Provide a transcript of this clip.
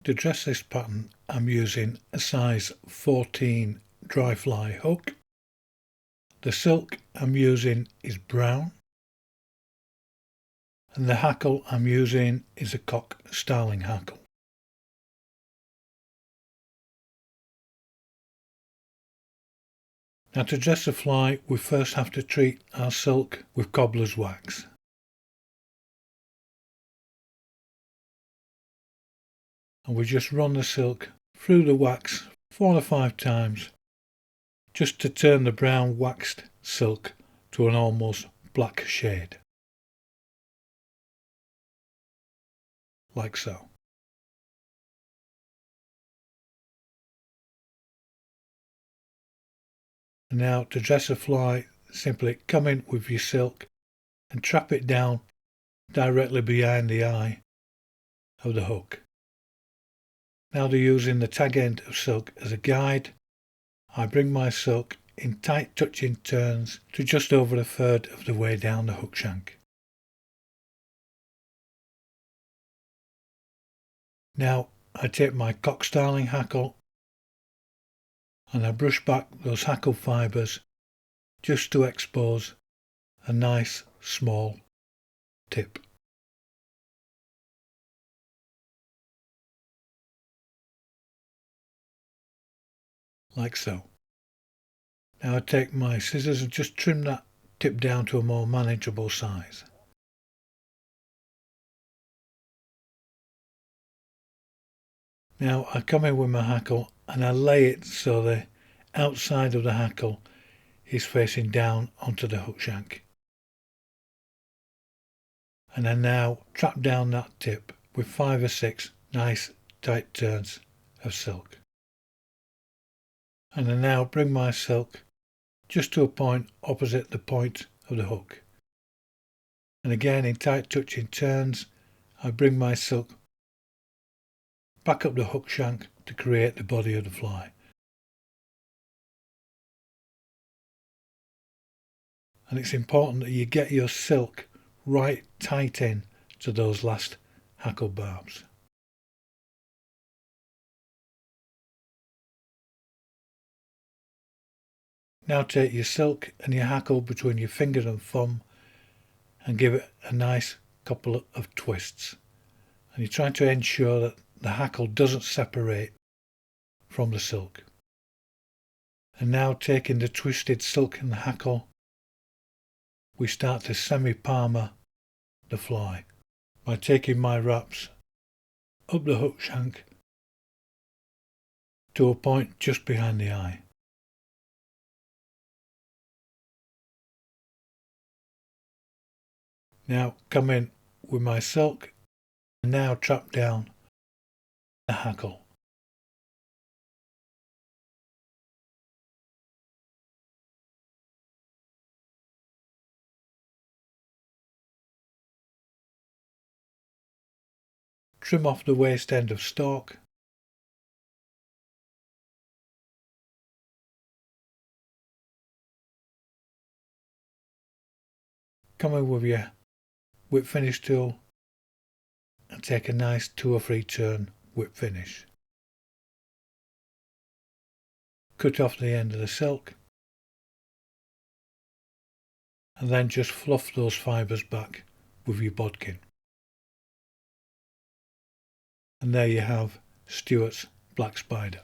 To dress this pattern, I'm using a size 14 dry fly hook. The silk I'm using is brown, and the hackle I'm using is a cock starling hackle. Now to dress a fly, we first have to treat our silk with cobbler's wax. And we just run the silk through the wax 4 or 5 times just to turn the brown waxed silk to an almost black shade, like so. And now to dress a fly, simply come in with your silk and trap it down directly behind the eye of the hook. Now to using the tag end of silk as a guide, I bring my silk in tight touching turns to just over a third of the way down the hook shank. Now I take my cock starling hackle and I brush back those hackle fibres just to expose a nice small tip. Like so. Now I take my scissors and just trim that tip down to a more manageable size. Now I come in with my hackle and I lay it so the outside of the hackle is facing down onto the hook shank. And I now trap down that tip with 5 or 6 nice tight turns of silk. And I now bring my silk just to a point opposite the point of the hook. And again in tight touching turns, I bring my silk back up the hook shank to create the body of the fly. And it's important that you get your silk right tight in to those last hackle barbs. Now take your silk and your hackle between your finger and thumb and give it a nice couple of twists. And you're trying to ensure that the hackle doesn't separate from the silk. And now taking the twisted silk and the hackle, we start to semi-palmer the fly by taking my wraps up the hook shank to a point just behind the eye. Now come in with my silk and now trap down the hackle. Trim off the waste end of stalk. Come in with your whip finish tool and take a nice 2 or 3 turn whip finish. Cut off the end of the silk and then just fluff those fibres back with your bodkin. And there you have Stewart's black spider.